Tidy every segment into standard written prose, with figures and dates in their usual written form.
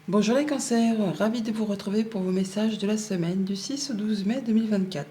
Bonjour les cancers, ravi de vous retrouver pour vos messages de la semaine du 6 au 12 mai 2024.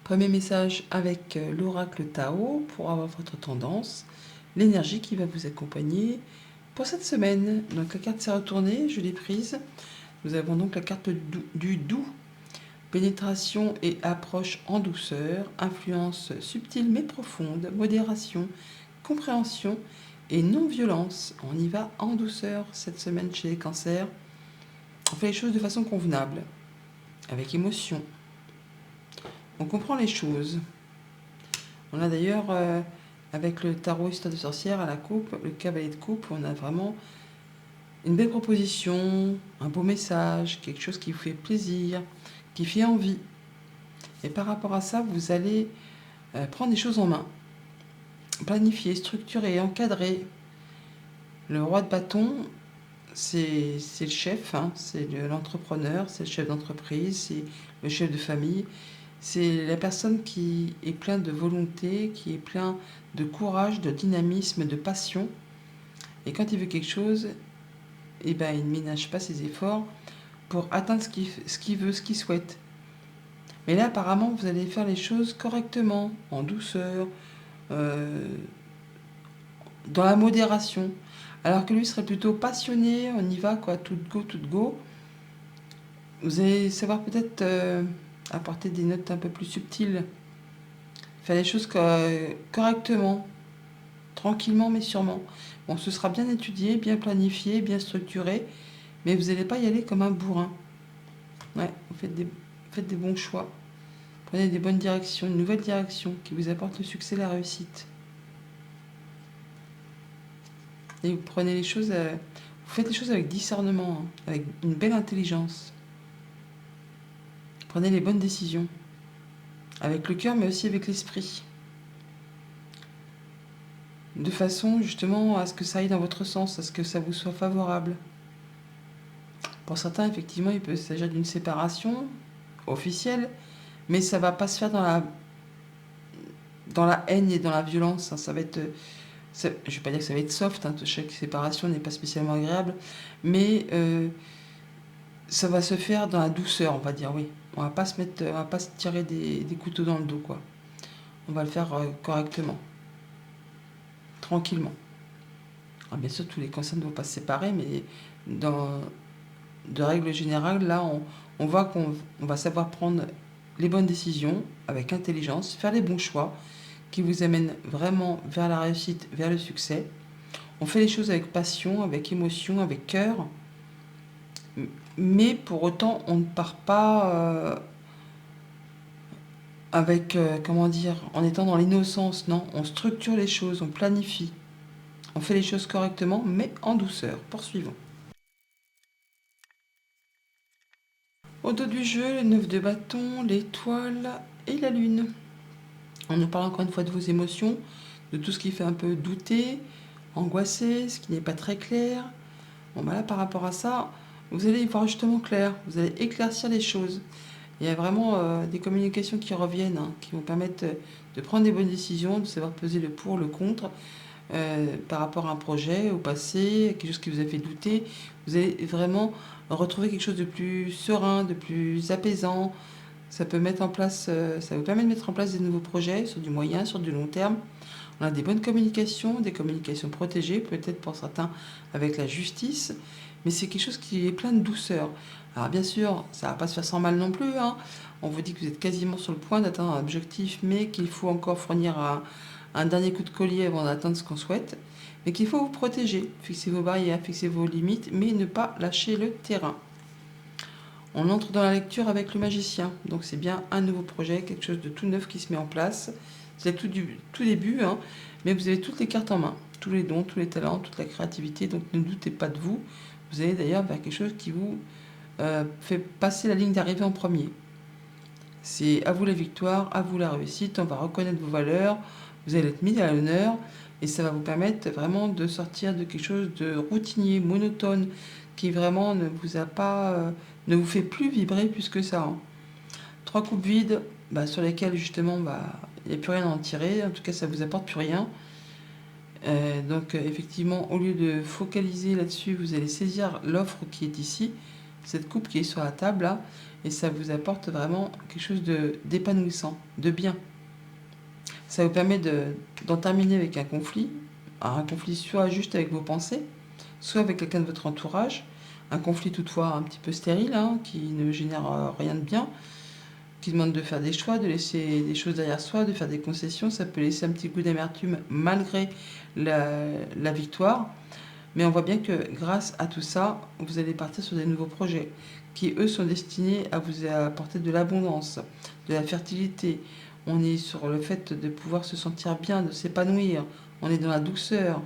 Premier message avec l'oracle Tao pour avoir votre tendance, l'énergie qui va vous accompagner pour cette semaine. Donc la carte s'est retournée, je l'ai prise. Nous avons donc la carte du doux, pénétration et approche en douceur, influence subtile mais profonde, modération, compréhension et non-violence. On y va en douceur cette semaine chez les cancers. On fait les choses de façon convenable, avec émotion. On comprend les choses. On a d'ailleurs, avec le tarot Histoire de sorcière à la coupe, le cavalier de coupe, on a vraiment une belle proposition, un beau message, quelque chose qui vous fait plaisir, qui fait envie. Et par rapport à ça, vous allez prendre des choses en main, planifier, structurer, encadrer. Le roi de bâton, c'est le chef, hein, c'est l'entrepreneur, c'est le chef d'entreprise, c'est le chef de famille. C'est la personne qui est pleine de volonté, qui est plein de courage, de dynamisme, de passion. Et quand il veut quelque chose, eh ben, il ne ménage pas ses efforts pour atteindre ce qu'il veut, ce qu'il souhaite. Mais là, apparemment, vous allez faire les choses correctement, en douceur, euh, dans la modération. Alors que lui serait plutôt passionné, on y va, quoi, tout go, tout go. Vous allez savoir peut-être apporter des notes un peu plus subtiles, faire les choses correctement, tranquillement mais sûrement. Bon, ce sera bien étudié, bien planifié, bien structuré, mais vous n'allez pas y aller comme un bourrin. Ouais, vous faites des bons choix. Prenez des bonnes directions, une nouvelle direction qui vous apporte le succès et la réussite. Et vous prenez les choses, vous faites les choses avec discernement, hein, avec une belle intelligence. Prenez les bonnes décisions, avec le cœur mais aussi avec l'esprit. De façon justement à ce que ça aille dans votre sens, à ce que ça vous soit favorable. Pour certains, effectivement, il peut s'agir d'une séparation officielle, mais ça ne va pas se faire dans la haine et dans la violence. Hein. Ça va être, je ne vais pas dire que ça va être soft, hein, chaque séparation n'est pas spécialement agréable, mais ça va se faire dans la douceur, on va dire, oui. On va pas se tirer des couteaux dans le dos, quoi. On va le faire correctement, tranquillement. Alors, bien sûr, tous les cancers ne vont pas se séparer, mais de règle générale, là, on voit qu'on va savoir prendre les bonnes décisions avec intelligence, faire les bons choix qui vous amènent vraiment vers la réussite, vers le succès. On fait les choses avec passion, avec émotion, avec cœur, mais pour autant, on ne part pas avec, comment dire, en étant dans l'innocence, non. On structure les choses, on planifie, on fait les choses correctement, mais en douceur. Poursuivons. Au dos du jeu, le 9 de bâton, l'étoile et la lune. On nous parle encore une fois de vos émotions, de tout ce qui fait un peu douter, angoisser, ce qui n'est pas très clair. Bon, bah là, par rapport à ça, vous allez y voir justement clair, vous allez éclaircir les choses. Il y a vraiment des communications qui reviennent, hein, qui vont permettre de prendre des bonnes décisions, de savoir peser le pour, le contre, par rapport à un projet, au passé, quelque chose qui vous a fait douter. Vous allez vraiment retrouver quelque chose de plus serein, de plus apaisant. Ça peut mettre en place, ça vous permet de mettre en place des nouveaux projets sur du moyen, sur du long terme. On a des bonnes communications, des communications protégées, peut-être pour certains avec la justice, mais c'est quelque chose qui est plein de douceur. Alors bien sûr, ça ne va pas se faire sans mal non plus, hein. On vous dit que vous êtes quasiment sur le point d'atteindre un objectif, mais qu'il faut encore fournir un dernier coup de collier avant d'atteindre ce qu'on souhaite, mais qu'il faut vous protéger, fixer vos barrières, fixer vos limites, mais ne pas lâcher le terrain. On entre dans la lecture avec le magicien, donc c'est bien un nouveau projet, quelque chose de tout neuf qui se met en place. C'est tout début, hein, mais vous avez toutes les cartes en main, tous les dons, tous les talents, toute la créativité, donc ne doutez pas de vous. Vous allez d'ailleurs vers quelque chose qui vous fait passer la ligne d'arrivée en premier. C'est à vous la victoire, à vous la réussite, on va reconnaître vos valeurs, vous allez être mis à l'honneur, et ça va vous permettre vraiment de sortir de quelque chose de routinier, monotone, qui vraiment ne vous fait plus vibrer plus que ça. Hein. 3 coupes vides, sur lesquelles justement il n'y a plus rien à en tirer, en tout cas ça ne vous apporte plus rien. Effectivement, au lieu de focaliser là-dessus, vous allez saisir l'offre qui est ici, cette coupe qui est sur la table là, et ça vous apporte vraiment quelque chose d'épanouissant, de bien. Ça vous permet d'en terminer avec un conflit. Alors, un conflit soit juste avec vos pensées, soit avec quelqu'un de votre entourage. Un conflit toutefois un petit peu stérile, hein, qui ne génère rien de bien, qui demande de faire des choix, de laisser des choses derrière soi, de faire des concessions. Ça peut laisser un petit goût d'amertume malgré la victoire. Mais on voit bien que grâce à tout ça, vous allez partir sur des nouveaux projets qui, eux, sont destinés à vous apporter de l'abondance, de la fertilité. On est sur le fait de pouvoir se sentir bien, de s'épanouir. On est dans la douceur,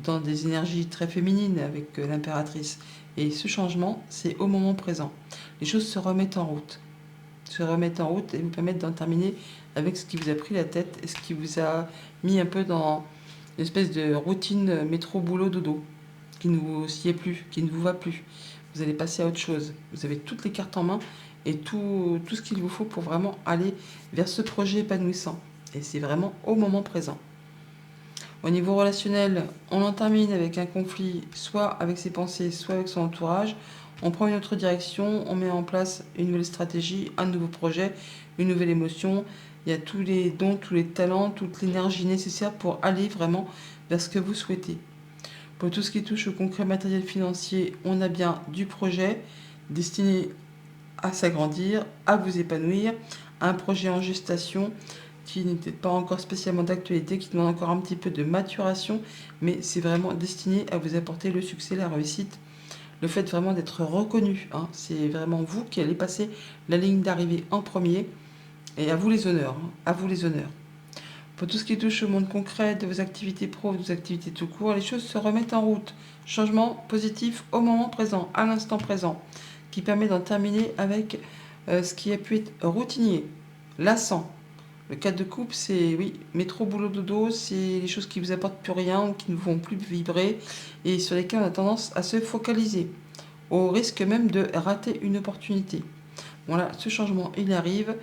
dans des énergies très féminines avec l'impératrice. Et ce changement, c'est au moment présent. Les choses se remettent en route. Se remettent en route et vous permettent d'en terminer avec ce qui vous a pris la tête et ce qui vous a mis un peu dans une espèce de routine métro, boulot, dodo, qui ne vous sied plus, qui ne vous va plus. Vous allez passer à autre chose. Vous avez toutes les cartes en main et tout ce qu'il vous faut pour vraiment aller vers ce projet épanouissant. Et c'est vraiment au moment présent. Au niveau relationnel, on en termine avec un conflit, soit avec ses pensées, soit avec son entourage. On prend une autre direction, on met en place une nouvelle stratégie, un nouveau projet, une nouvelle émotion. Il y a tous les dons, tous les talents, toute l'énergie nécessaire pour aller vraiment vers ce que vous souhaitez. Pour tout ce qui touche au concret matériel financier, on a bien du projet destiné à s'agrandir, à vous épanouir, un projet en gestation qui n'est peut-être pas encore spécialement d'actualité, qui demande encore un petit peu de maturation, mais c'est vraiment destiné à vous apporter le succès, la réussite, le fait vraiment d'être reconnu. Hein. C'est vraiment vous qui allez passer la ligne d'arrivée en premier, et à vous les honneurs, hein, à vous les honneurs. Pour tout ce qui touche au monde concret de vos activités pro, de vos activités tout court, les choses se remettent en route. Changement positif au moment présent, à l'instant présent, qui permet d'en terminer avec ce qui a pu être routinier, lassant. Le 4 de coupe, c'est, oui, métro, boulot, dodo, c'est les choses qui ne vous apportent plus rien ou qui ne vous font plus vibrer et sur lesquelles on a tendance à se focaliser, au risque même de rater une opportunité. Voilà, ce changement, il arrive.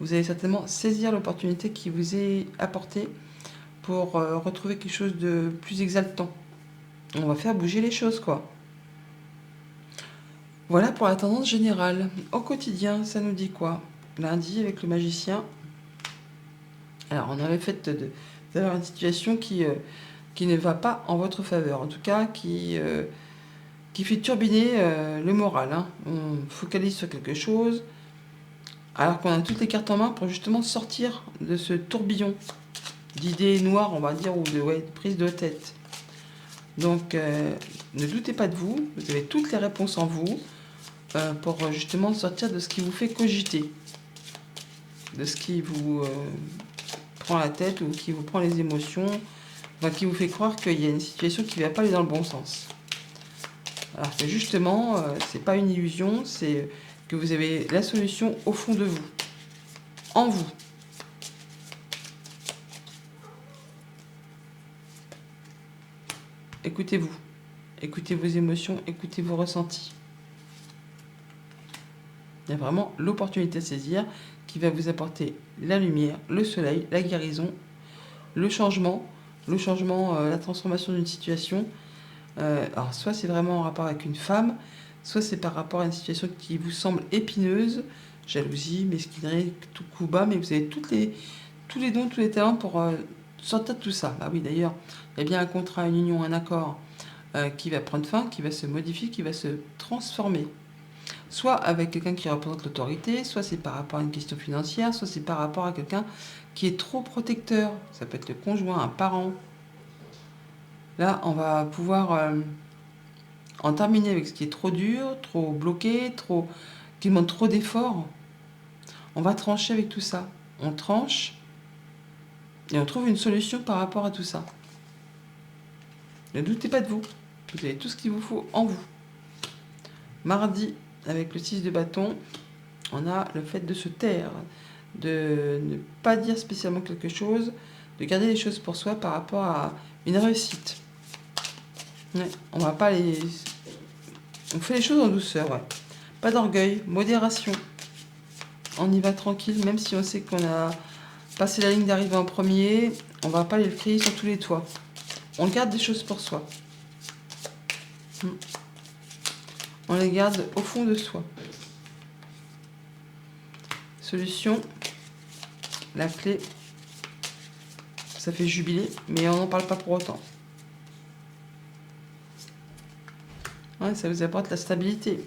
Vous allez certainement saisir l'opportunité qui vous est apportée pour retrouver quelque chose de plus exaltant. On va faire bouger les choses, quoi. Voilà pour la tendance générale. Au quotidien, ça nous dit quoi? Lundi, avec le magicien. Alors, on a le fait d'avoir une situation qui ne va pas en votre faveur. En tout cas, qui fait turbiner le moral. Hein. On focalise sur quelque chose, alors qu'on a toutes les cartes en main pour justement sortir de ce tourbillon d'idées noires, on va dire, ou de prise de tête. Donc, ne doutez pas de vous. Vous avez toutes les réponses en vous pour justement sortir de ce qui vous fait cogiter, de ce qui vous prend la tête ou qui vous prend les émotions, enfin, qui vous fait croire qu'il y a une situation qui ne va pas aller dans le bon sens. Alors que justement, c'est pas une illusion, c'est que vous avez la solution au fond de vous, en vous. Écoutez-vous, écoutez vos émotions, écoutez vos ressentis. Il y a vraiment l'opportunité à saisir qui va vous apporter la lumière, le soleil, la guérison, le changement, la transformation d'une situation. Alors soit c'est vraiment en rapport avec une femme, soit c'est par rapport à une situation qui vous semble épineuse, jalousie, mesquinerie, tout coup bas, mais vous avez tous les dons, tous les talents pour sortir de tout ça. Bah oui, d'ailleurs, il y a bien un contrat, une union, un accord qui va prendre fin, qui va se modifier, qui va se transformer. Soit avec quelqu'un qui représente l'autorité, soit c'est par rapport à une question financière, soit c'est par rapport à quelqu'un qui est trop protecteur. Ça peut être le conjoint, un parent. Là, on va pouvoir en terminer avec ce qui est trop dur, trop bloqué, qui demande trop d'efforts. On va trancher avec tout ça. On tranche et on trouve une solution par rapport à tout ça. Ne doutez pas de vous. Vous avez tout ce qu'il vous faut en vous. Mardi, avec le 6 de bâton, on a le fait de se taire, de ne pas dire spécialement quelque chose, de garder les choses pour soi par rapport à une réussite. Ouais, on va pas les... On fait les choses en douceur, ouais. Pas d'orgueil, modération. On y va tranquille, même si on sait qu'on a passé la ligne d'arrivée en premier, on va pas aller le crier sur tous les toits. On garde des choses pour soi. On les garde au fond de soi. Solution, la clé, ça fait jubiler, mais on n'en parle pas pour autant. Ouais, ça vous apporte la stabilité.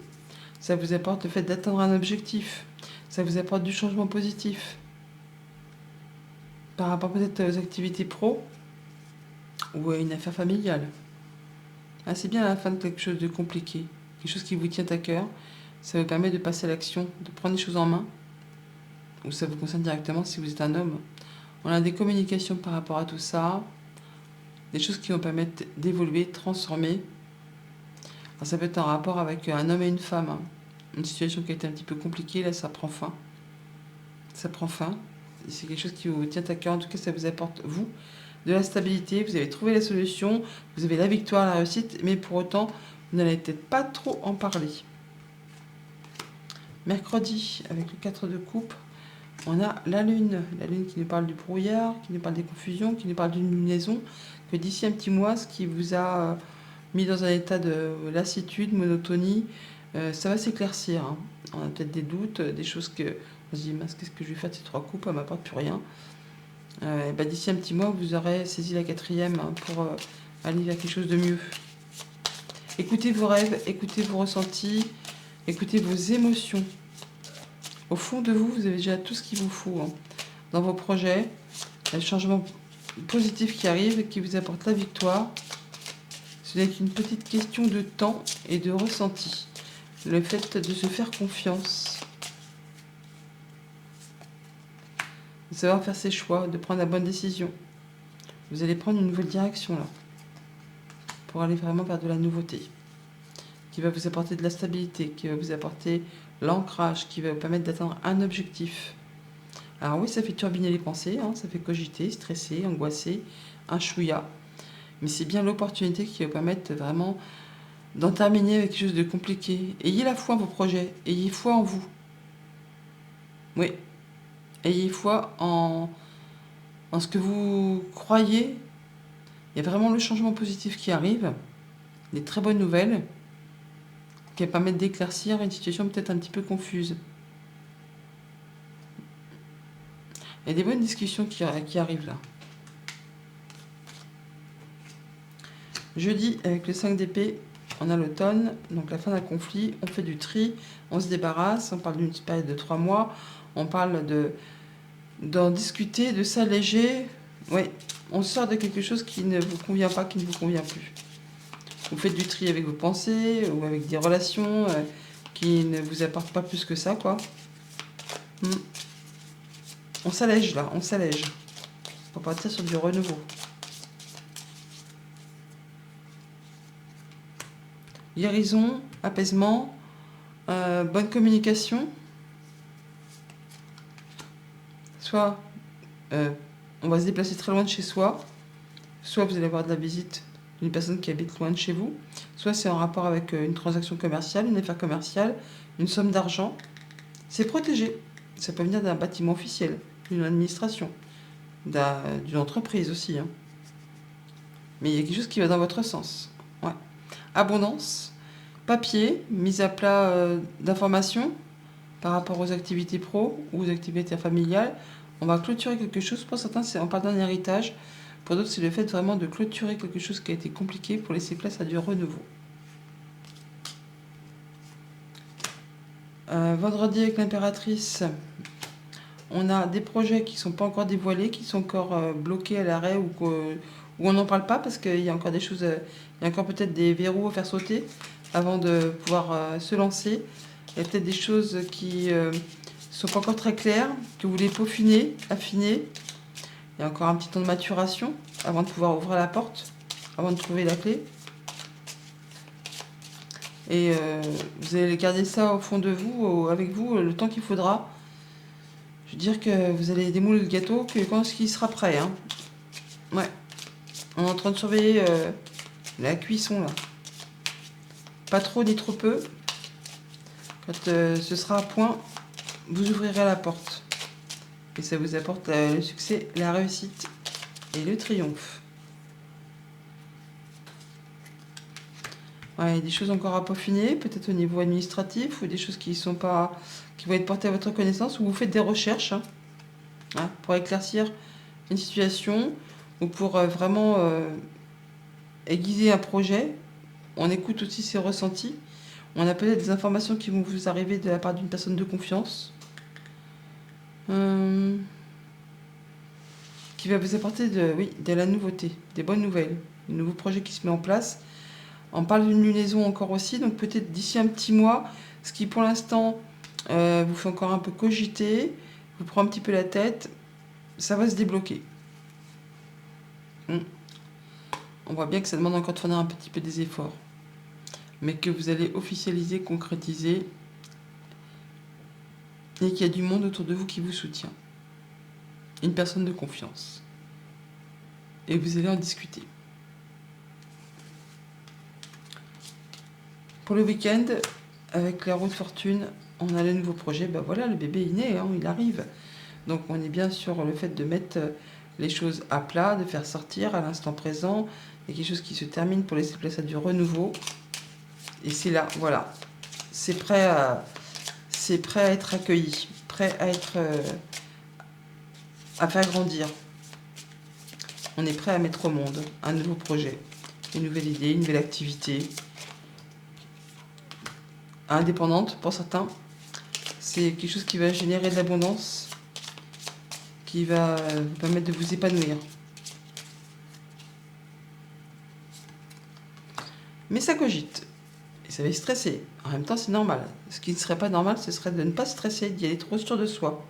Ça vous apporte le fait d'atteindre un objectif. Ça vous apporte du changement positif. Par rapport peut-être aux activités pro ou à une affaire familiale. Ah, c'est bien à la fin de quelque chose de compliqué, quelque chose qui vous tient à cœur. Ça vous permet de passer à l'action, de prendre les choses en main. Ou ça vous concerne directement si vous êtes un homme. On a des communications par rapport à tout ça, des choses qui vont permettre d'évoluer, de transformer. Alors ça peut être en rapport avec un homme et une femme. Une situation qui a été un petit peu compliquée, là ça prend fin. Ça prend fin. C'est quelque chose qui vous tient à cœur, en tout cas ça vous apporte, vous, de la stabilité, vous avez trouvé la solution, vous avez la victoire, la réussite, mais pour autant, vous n'allez peut-être pas trop en parler. Mercredi, avec le 4 de coupe, on a la lune qui nous parle du brouillard, qui nous parle des confusions, qui nous parle d'une lunaison, que d'ici un petit mois, ce qui vous a mis dans un état de lassitude, monotonie, ça va s'éclaircir. Hein. On a peut-être des doutes, des choses que on se dit, mince, qu'est-ce que je vais faire de ces 3 coupes, elle m'apporte plus rien. D'ici un petit mois, vous aurez saisi la 4e pour aller vers quelque chose de mieux. Écoutez vos rêves, écoutez vos ressentis, écoutez vos émotions. Au fond de vous, vous avez déjà tout ce qu'il vous faut. Hein. Dans vos projets, il y a le changement positif qui arrive et qui vous apporte la victoire. Ce n'est qu'une petite question de temps et de ressenti. Le fait de se faire confiance. De savoir faire ses choix, de prendre la bonne décision. Vous allez prendre une nouvelle direction là. Pour aller vraiment vers de la nouveauté. Qui va vous apporter de la stabilité, qui va vous apporter l'ancrage, qui va vous permettre d'atteindre un objectif. Alors oui, ça fait turbiner les pensées, hein, ça fait cogiter, stresser, angoisser, un chouïa. Mais c'est bien l'opportunité qui va vous permettre vraiment d'en terminer avec quelque chose de compliqué. Ayez la foi en vos projets, ayez foi en vous. Oui. Ayez foi en ce que vous croyez. Il y a vraiment le changement positif qui arrive, des très bonnes nouvelles, qui va permettre d'éclaircir une situation peut-être un petit peu confuse. Il y a des bonnes discussions qui arrivent là. Jeudi, avec le 5 d'épée, on a l'automne, donc la fin d'un conflit, on fait du tri, on se débarrasse, on parle d'une période de 3 mois, on parle d'en discuter, de s'alléger. Oui, on sort de quelque chose qui ne vous convient pas, qui ne vous convient plus. Vous faites du tri avec vos pensées ou avec des relations qui ne vous apportent pas plus que ça, quoi. On s'allège là, on s'allège. On va partir sur du renouveau. Guérison, apaisement, bonne communication. Soit on va se déplacer très loin de chez soi, soit vous allez avoir de la visite d'une personne qui habite loin de chez vous, soit c'est en rapport avec une transaction commerciale, une affaire commerciale, une somme d'argent. C'est protégé. Ça peut venir d'un bâtiment officiel, d'une administration, d'une entreprise aussi. Hein. Mais il y a quelque chose qui va dans votre sens. Ouais. Abondance, papier, mise à plat d'informations par rapport aux activités pro ou aux activités familiales. On va clôturer quelque chose. Pour certains, on parle d'un héritage. Pour d'autres, c'est le fait vraiment de clôturer quelque chose qui a été compliqué pour laisser place à du renouveau. Vendredi avec l'impératrice, on a des projets qui ne sont pas encore dévoilés, qui sont encore bloqués à l'arrêt ou où on n'en parle pas parce qu'il y a encore des choses, il y a encore peut-être des verrous à faire sauter avant de pouvoir se lancer. Il y a peut-être des choses qui ne sont pas encore très claires, que vous voulez peaufiner, affiner. Il y a encore un petit temps de maturation avant de pouvoir ouvrir la porte, avant de trouver la clé. Et vous allez garder ça au fond de vous, avec vous, le temps qu'il faudra. Je veux dire que vous allez démouler le gâteau que quand il sera prêt. Hein. Ouais. On est en train de surveiller la cuisson là. Pas trop ni trop peu. Quand ce sera à point, vous ouvrirez la porte. Et ça vous apporte le succès, la réussite et le triomphe. Ouais, des choses encore à peaufiner, peut-être au niveau administratif, ou des choses qui sont pas, qui vont être portées à votre connaissance, ou vous faites des recherches, hein, pour éclaircir une situation, ou pour vraiment aiguiser un projet. On écoute aussi ses ressentis. On a peut-être des informations qui vont vous arriver de la part d'une personne de confiance, euh, qui va vous apporter oui, de la nouveauté, des bonnes nouvelles, un nouveau projet qui se met en place. On parle d'une lunaison encore aussi, donc peut-être d'ici un petit mois, ce qui pour l'instant vous fait encore un peu cogiter, vous prend un petit peu la tête, ça va se débloquer. On voit bien que ça demande encore de fournir un petit peu des efforts, mais que vous allez officialiser, concrétiser, et qu'il y a du monde autour de vous qui vous soutient. Une personne de confiance. Et vous allez en discuter. Pour le week-end, avec la roue de fortune, on a le nouveau projet. Ben voilà, le bébé est né, hein, il arrive. Donc on est bien sur le fait de mettre les choses à plat, de faire sortir à l'instant présent. Il y a quelque chose qui se termine pour laisser place à du renouveau. Et c'est là, voilà. C'est prêt à être accueilli, prêt à être à faire grandir. On est prêt à mettre au monde un nouveau projet, une nouvelle idée, une nouvelle activité. Indépendante pour certains. C'est quelque chose qui va générer de l'abondance, qui va vous permettre de vous épanouir. Mais ça cogite. Et ça va stresser. En même temps, c'est normal. Ce qui ne serait pas normal, ce serait de ne pas stresser, d'y aller trop sûr de soi.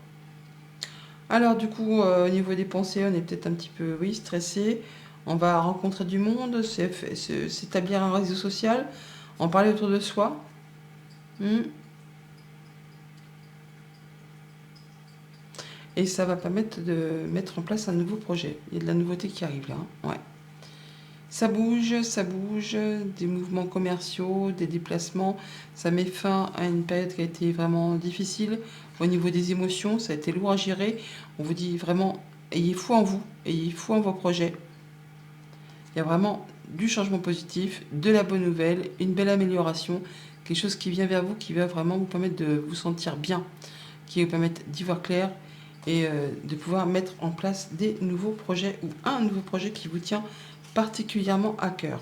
Alors du coup, au niveau des pensées, on est peut-être un petit peu, oui, stressé. On va rencontrer du monde, s'établir un réseau social, en parler autour de soi. Et ça va permettre de mettre en place un nouveau projet. Il y a de la nouveauté qui arrive là. Ouais. Ça bouge, des mouvements commerciaux, des déplacements. Ça met fin à une période qui a été vraiment difficile. Au niveau des émotions, ça a été lourd à gérer. On vous dit vraiment, ayez foi en vous, ayez foi en vos projets. Il y a vraiment du changement positif, de la bonne nouvelle, une belle amélioration, quelque chose qui vient vers vous, qui va vraiment vous permettre de vous sentir bien, qui va vous permettre d'y voir clair et de pouvoir mettre en place des nouveaux projets ou un nouveau projet qui vous tient particulièrement à cœur.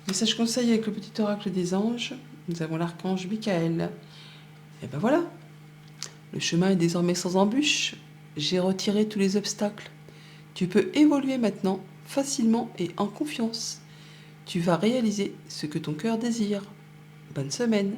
Message conseil avec le petit oracle des anges. Nous avons l'archange Michael. Et ben voilà, le chemin est désormais sans embûche. J'ai retiré tous les obstacles. Tu peux évoluer maintenant facilement et en confiance. Tu vas réaliser ce que ton cœur désire. Bonne semaine.